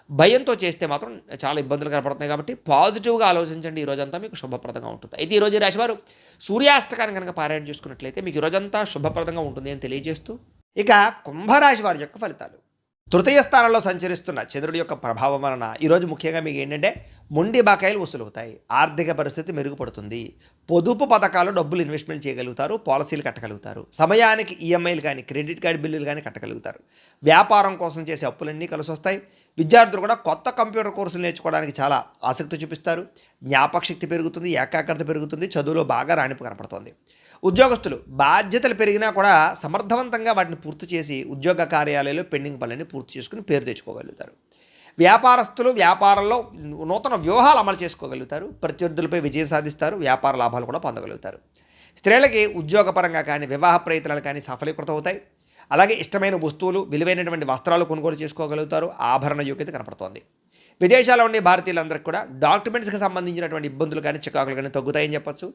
భయంతో చేస్తే మాత్రం చాలా ఇబ్బందులు కనపడుతున్నాయి కాబట్టి పాజిటివ్గా ఆలోచించండి. ఈరోజంతా మీకు శుభప్రదంగా ఉంటుంది. అయితే ఈరోజు ఈ రాశివారు సూర్యాస్తకాన్ని కనుక పారాయణ చేసుకున్నట్లయితే మీకు ఈరోజంతా శుభప్రదంగా ఉంటుంది అని తెలియజేస్తూ, ఇక కుంభరాశి వారి యొక్క ఫలితాలు. తృతీయ స్థానంలో సంచరిస్తున్న చంద్రుడి యొక్క ప్రభావం వలన ఈరోజు ముఖ్యంగా మీకు ఏంటంటే మొండి బకాయిలు వసూలవుతాయి. ఆర్థిక పరిస్థితి మెరుగుపడుతుంది. పొదుపు పథకాలు డబ్బులు ఇన్వెస్ట్మెంట్ చేయగలుగుతారు. పాలసీలు కట్టగలుగుతారు. సమయానికి ఈఎంఐలు కానీ, క్రెడిట్ కార్డు బిల్లులు కానీ కట్టగలుగుతారు. వ్యాపారం కోసం చేసే అప్పులన్నీ కలిసి వస్తాయి. విద్యార్థులు కూడా కొత్త కంప్యూటర్ కోర్సులు నేర్చుకోవడానికి చాలా ఆసక్తి చూపిస్తారు. జ్ఞాపకశక్తి పెరుగుతుంది, ఏకాగ్రత పెరుగుతుంది. చదువులో బాగా రాణింపు కనపడుతుంది. ఉద్యోగస్తులు బాధ్యతలు పెరిగినా కూడా సమర్థవంతంగా వాటిని పూర్తి చేసి ఉద్యోగ కార్యాలయాల్లో పెండింగ్ పనులన్నీ పూర్తి చేసుకుని పేరు తెచ్చుకోగలుగుతారు. వ్యాపారస్తులు వ్యాపారంలో నూతన వ్యూహాలు అమలు చేసుకోగలుగుతారు. ప్రత్యర్థులపై విజయం సాధిస్తారు. వ్యాపార లాభాలు కూడా పొందగలుగుతారు. స్త్రీలకి ఉద్యోగపరంగా కానీ, వివాహ ప్రయత్నాలు కానీ సఫలీకృతం అవుతాయి. అలాగే ఇష్టమైన వస్తువులు, విలువైనటువంటి వస్త్రాలు కొనుగోలు చేసుకోగలుగుతారు. ఆభరణ యోగ్యత కనపడుతోంది. విదేశాల్లో ఉండే భారతీయులందరికీ కూడా డాక్యుమెంట్స్కి సంబంధించినటువంటి ఇబ్బందులు కానీ, చికాకులు కానీ తగ్గుతాయని చెప్పొచ్చు.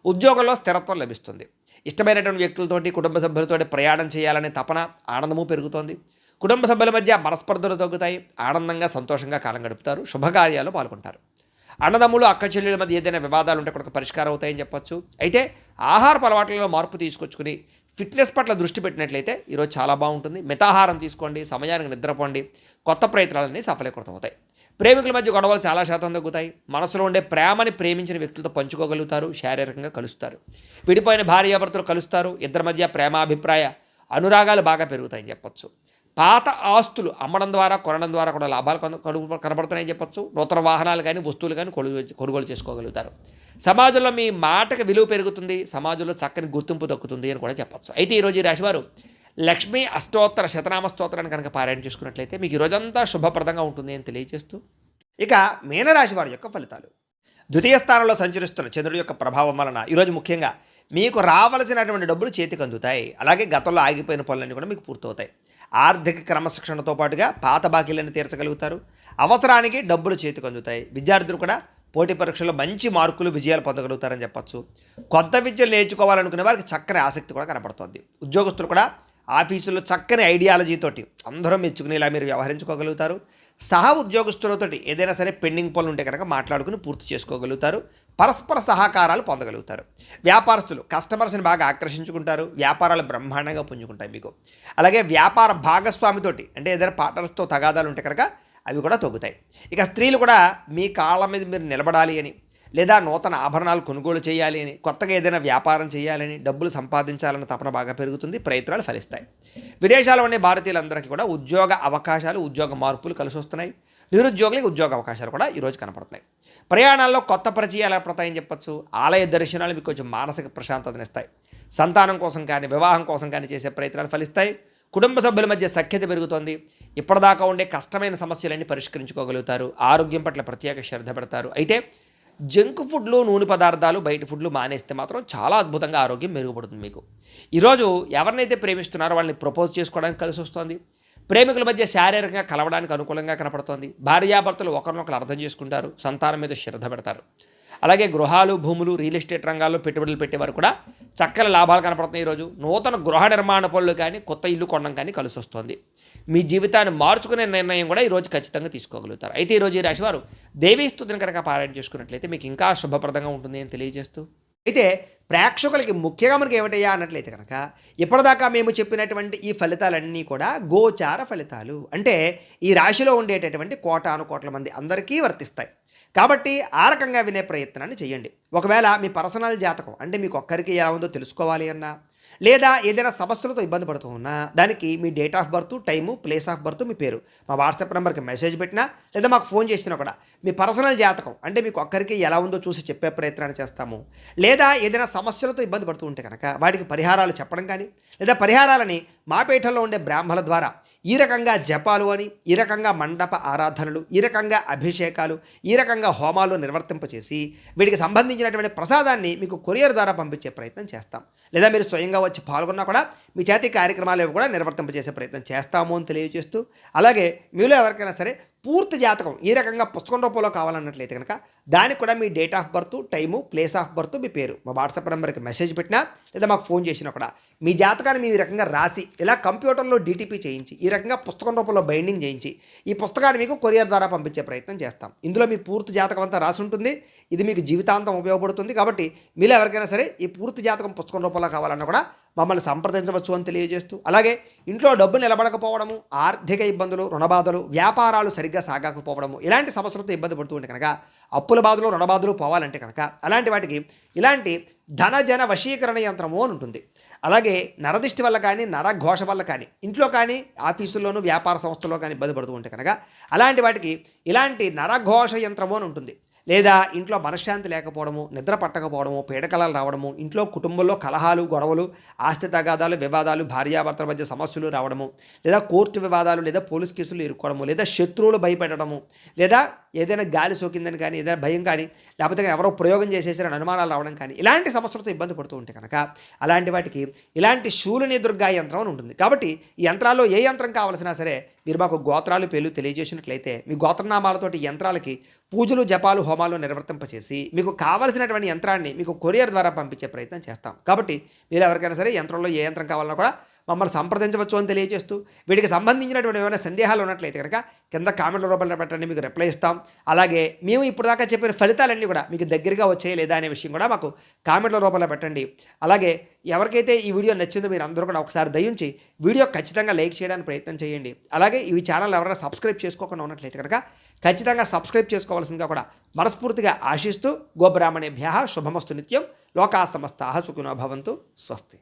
ఉద్యోగంలో స్థిరత్వం లభిస్తుంది. ఇష్టమైనటువంటి వ్యక్తులతోటి, కుటుంబ సభ్యులతోటి ప్రయాణం చేయాలనే తపన, ఆనందము పెరుగుతోంది. కుటుంబ సభ్యుల మధ్య మనస్పర్ధలు తగ్గుతాయి. ఆనందంగా, సంతోషంగా కాలం గడుపుతారు. శుభకార్యాలు పాల్గొంటారు. అన్నదమ్ములు, అక్క చెల్లెల మధ్య ఏదైనా వివాదాలు ఉంటే కూడా పరిష్కారం అవుతాయని చెప్పొచ్చు. అయితే ఆహారపు అలవాట్లలో మార్పు తీసుకొచ్చుకుని ఫిట్నెస్ పట్ల దృష్టి పెట్టినట్లయితే ఈరోజు చాలా బాగుంటుంది. మితాహారం తీసుకోండి. సమయానికి నిద్రపోండి. కొత్త ప్రయత్నాలన్నీ సఫలీకృతం అవుతాయి. ప్రేమికుల మధ్య గొడవలు చాలా శాతం తగ్గుతాయి. మనసులో ఉండే ప్రేమని ప్రేమించిన వ్యక్తులతో పంచుకోగలుగుతారు. శారీరకంగా కలుస్తారు. విడిపోయిన భార్యాభర్తలు కలుస్తారు. ఇద్దరి మధ్య ప్రేమాభిప్రాయ అనురాగాలు బాగా పెరుగుతాయని చెప్పొచ్చు. పాత ఆస్తులు అమ్మడం ద్వారా, కొనడం ద్వారా కూడా లాభాలు కనబడుతున్నాయని చెప్పొచ్చు. నూతన వాహనాలు కానీ, వస్తువులు కానీ కొనుగోలు చేసుకోగలుగుతారు. సమాజంలో మీ మాటకు విలువ పెరుగుతుంది. సమాజంలో చక్కని గుర్తింపు దక్కుతుంది అని కూడా చెప్పొచ్చు. అయితే ఈరోజు ఈ రాశివారు లక్ష్మీ అష్టోత్తర శతనామ స్తోత్రాన్ని కనుక పారాయణ చేసుకున్నట్లయితే మీకు ఈరోజంతా శుభప్రదంగా ఉంటుంది అని తెలియజేస్తూ, ఇక మీనరాశి వారి యొక్క ఫలితాలు. ద్వితీయ స్థానంలో సంచరిస్తున్న చంద్రుడి యొక్క ప్రభావం వలన ఈరోజు ముఖ్యంగా మీకు రావాల్సినటువంటి డబ్బులు చేతికి అందుతాయి. అలాగే గతంలో ఆగిపోయిన పనులన్నీ కూడా మీకు పూర్తవుతాయి. ఆర్థిక క్రమశిక్షణతో పాటుగా పాత బాకీలను తీర్చగలుగుతారు. అవసరానికి డబ్బులు చేతికి అందుతాయి. విద్యార్థులు కూడా పోటీ పరీక్షల్లో మంచి మార్కులు విజయాలు పొందగలుగుతారని చెప్పచ్చు. కొత్త విద్యలు నేర్చుకోవాలనుకునే వారికి చక్కని ఆసక్తి కూడా కనపడుతుంది. ఉద్యోగస్తులు కూడా ఆఫీసుల్లో చక్కని ఐడియాలజీతోటి అందరూ మెచ్చుకునేలా మీరు వ్యవహరించుకోగలుగుతారు. సహా ఉద్యోగస్తులతోటి ఏదైనా సరే పెండింగ్ పనులు ఉంటే కనుక మాట్లాడుకుని పూర్తి చేసుకోగలుగుతారు. పరస్పర సహకారాలు పొందగలుగుతారు. వ్యాపారస్తులు కస్టమర్స్ని బాగా ఆకర్షించుకుంటారు. వ్యాపారాలు బ్రహ్మాండంగా పుంజుకుంటాయి మీకు. అలాగే వ్యాపార భాగస్వామితోటి అంటే ఏదైనా పార్ట్నర్స్తో తగాదాలు ఉంటే కనుక అవి కూడా తగ్గుతాయి. ఇక స్త్రీలు కూడా మీ కాళ్ళ మీద మీరు నిలబడాలి అని, లేదా నూతన ఆభరణాలు కొనుగోలు చేయాలి అని, కొత్తగా ఏదైనా వ్యాపారం చేయాలని, డబ్బులు సంపాదించాలన్న తపన బాగా పెరుగుతుంది. ప్రయత్నాలు ఫలిస్తాయి. విదేశాల్లో ఉండే భారతీయులందరికీ కూడా ఉద్యోగ అవకాశాలు, ఉద్యోగ మార్పులు కలిసి వస్తున్నాయి. నిరుద్యోగులకు ఉద్యోగ అవకాశాలు కూడా ఈరోజు కనపడుతున్నాయి. ప్రయాణాల్లో కొత్త పరిచయాలు ఏర్పడతాయని చెప్పచ్చు. ఆలయ దర్శనాలు మీకు కొంచెం మానసిక ప్రశాంతతనిస్తాయి. సంతానం కోసం కానీ, వివాహం కోసం కానీ చేసే ప్రయత్నాలు ఫలిస్తాయి. కుటుంబ సభ్యుల మధ్య సఖ్యత పెరుగుతోంది. ఇప్పటిదాకా ఉండే కష్టమైన సమస్యలన్నీ పరిష్కరించుకోగలుగుతారు. ఆరోగ్యం పట్ల ప్రత్యేక శ్రద్ధ పెడతారు. అయితే జంక్ ఫుడ్లు, నూనె పదార్థాలు, బయట ఫుడ్లు మానేస్తే మాత్రం చాలా అద్భుతంగా ఆరోగ్యం మెరుగుపడుతుంది మీకు. ఈరోజు ఎవరినైతే ప్రేమిస్తున్నారో వాళ్ళని ప్రపోజ్ చేసుకోవడానికి కలిసి వస్తుంది. ప్రేమికుల మధ్య శారీరకంగా కలవడానికి అనుకూలంగా కనపడుతోంది. భార్యాభర్తలు ఒకరినొకరు అర్థం చేసుకుంటారు. సంతానం మీద శ్రద్ధ పెడతారు. అలాగే గృహాలు, భూములు, రియల్ ఎస్టేట్ రంగాల్లో పెట్టుబడులు పెట్టేవారు కూడా చక్కని లాభాలు కనపడుతున్నాయి. ఈరోజు నూతన గృహ నిర్మాణ పనులు కానీ, కొత్త ఇల్లు కొనడం కానీ కలిసి వస్తుంది. మీ జీవితాన్ని మార్చుకునే నిర్ణయం కూడా ఈరోజు ఖచ్చితంగా తీసుకోగలుగుతారు. అయితే ఈరోజు ఈ రాశివారు దేవీ స్తుతిని కనుక పారాయణ చేసుకున్నట్లయితే మీకు ఇంకా శుభప్రదంగా ఉంటుంది అని తెలియజేస్తూ, అయితే ప్రేక్షకులకి ముఖ్యంగా మనకి ఏమిటయ్యా అన్నట్లయితే కనుక ఇప్పటిదాకా మేము చెప్పినటువంటి ఈ ఫలితాలన్నీ కూడా గోచార ఫలితాలు. అంటే ఈ రాశిలో ఉండేటటువంటి కోటాను కోట్ల మంది అందరికీ వర్తిస్తాయి. కాబట్టి ఆ రకంగా వినే ప్రయత్నాన్ని చేయండి. ఒకవేళ మీ పర్సనల్ జాతకం అంటే మీకు ఒక్కరికి ఎలా ఉందో తెలుసుకోవాలి అన్నా, లేదా ఏదైనా సమస్యలతో ఇబ్బంది పడుతూ ఉన్నా దానికి మీ date of birth, time, place of birth, మీ పేరు మా వాట్సాప్ నెంబర్కి మెసేజ్ పెట్టినా లేదా మాకు ఫోన్ చేసినా కూడా మీ పర్సనల్ జాతకం అంటే మీకు ఒక్కరికి ఎలా ఉందో చూసి చెప్పే ప్రయత్నాన్ని చేస్తాము. లేదా ఏదైనా సమస్యలతో ఇబ్బంది పడుతూ ఉంటే కనుక వాటికి పరిహారాలు చెప్పడం కానీ, లేదా పరిహారాలని మా పీఠంలో ఉండే బ్రాహ్మణుల ద్వారా ఈ రకంగా జపాలు అని, ఈ రకంగా మండప ఆరాధనలు, ఈ రకంగా అభిషేకాలు, ఈ రకంగా హోమాలు నిర్వర్తింపచేసి వీటికి సంబంధించినటువంటి ప్రసాదాన్ని మీకు కొరియర్ ద్వారా పంపించే ప్రయత్నం చేస్తాం. లేదా మీరు స్వయంగా వచ్చి పాల్గొన్నా కూడా మీ చేతి కార్యక్రమాలు కూడా నిర్వర్తింపజేసే ప్రయత్నం చేస్తాము అని తెలియజేస్తూ, అలాగే మీలో ఎవరికైనా సరే పూర్తి జాతకం ఈ రకంగా పుస్తకం రూపంలో కావాలన్నట్లయితే కనుక దానికి కూడా మీ date of birth, time, place of birth, మీ పేరు మా వాట్సాప్ నెంబర్కి మెసేజ్ పెట్టినా లేదా మాకు ఫోన్ చేసినా కూడా మీ జాతకాన్ని మీ రకంగా రాసి ఇలా కంప్యూటర్లో డీటీపీ చేయించి ఈ రకంగా పుస్తకం రూపంలో బైండింగ్ చేయించి ఈ పుస్తకాన్ని మీకు కొరియర్ ద్వారా పంపించే ప్రయత్నం చేస్తాం. ఇందులో మీ పూర్తి జాతకం అంతా రాసి ఉంటుంది. ఇది మీకు జీవితాంతం ఉపయోగపడుతుంది. కాబట్టి మీరు ఎవరికైనా సరే ఈ పూర్తి జాతకం పుస్తకం రూపంలో కావాలన్నా కూడా మమ్మల్ని సంప్రదించవచ్చు అని తెలియజేస్తూ, అలాగే ఇంట్లో డబ్బు నిలబడకపోవడము, ఆర్థిక ఇబ్బందులు, రుణబాధలు, వ్యాపారాలు సరిగ్గా సాగకపోవడము, ఇలాంటి సమస్యలతో ఇబ్బంది పడుతూ ఉంటే కనుక అప్పుల బాధలు, రుణబాధలు పోవాలంటే కనుక అలాంటి వాటికి ఇలాంటి ధనజన వశీకరణ యంత్రము అని ఉంటుంది. అలాగే నరదిష్టి వల్ల కానీ, నరఘోష వల్ల కానీ, ఇంట్లో కానీ, ఆఫీసుల్లోనూ, వ్యాపార సంస్థల్లో కానీ ఇబ్బంది పడుతూ ఉంటే కనుక అలాంటి వాటికి ఇలాంటి నరఘోష యంత్రము అని ఉంటుంది. లేదా ఇంట్లో మనశ్శాంతి లేకపోవడము, నిద్ర పట్టకపోవడము, పీడకలాలు రావడము, ఇంట్లో కుటుంబంలో కలహాలు, గొడవలు, ఆస్తి తగాదాలు, వివాదాలు, భార్యాభర్తల మధ్య సమస్యలు రావడము, లేదా కోర్టు వివాదాలు, లేదా పోలీస్ కేసులు ఇరుక్కోవడము, లేదా శత్రువులు భయపెట్టడము, లేదా ఏదైనా గాలి సోకిందని కానీ, ఏదైనా భయం కానీ, లేకపోతే ఎవరో ప్రయోగం చేసేసారని అనుమానాలు రావడం కానీ, ఇలాంటి సమస్యలతో ఇబ్బంది పడుతూ ఉంటే కనుక అలాంటి వాటికి ఇలాంటి శూలిని దుర్గా యంత్రం అని ఉంటుంది. కాబట్టి ఈ యంత్రాల్లో ఏ యంత్రం కావాల్సినా సరే మీరు మాకు గోత్రాలు, పేర్లు తెలియజేసినట్లయితే మీ గోత్రనామాలతోటి యంత్రాలకి పూజలు, జపాలు, హోమాలు నిర్వర్తింపచేసి మీకు కావలసినటువంటి యంత్రాన్ని మీకు కొరియర్ ద్వారా పంపించే ప్రయత్నం చేస్తాం. కాబట్టి మీరు ఎవరికైనా సరే యంత్రంలో ఏ యంత్రం కావాలన్నా కూడా మమ్మల్ని సంప్రదించవచ్చు అని తెలియజేస్తూ, వీటికి సంబంధించినటువంటి ఏమైనా సందేహాలు ఉన్నట్లయితే కనుక కింద కామెంట్ల రూపంలో పెట్టండి, మీకు రిప్లై ఇస్తాం. అలాగే మేము ఇప్పుడు దాకా చెప్పిన ఫలితాలన్నీ కూడా మీకు దగ్గరగా వచ్చాయి లేదా అనే విషయం కూడా మాకు కామెంట్ల రూపంలో పెట్టండి. అలాగే ఎవరికైతే ఈ వీడియో నచ్చిందో మీరు అందరూ కూడా ఒకసారి దయించి వీడియో ఖచ్చితంగా లైక్ చేయడానికి ప్రయత్నం చేయండి. అలాగే ఈ ఛానల్ ఎవరైనా సబ్స్క్రైబ్ చేసుకోకుండా ఉన్నట్లయితే కనుక ఖచ్చితంగా సబ్స్క్రైబ్ చేసుకోవాల్సిందిగా కూడా మనస్ఫూర్తిగా ఆశిస్తూ, గోబ్రాహ్మణేభ్యః శుభమస్తు నిత్యం, లోకా సమస్తాః సుఖినో భవంతు, స్వస్తి.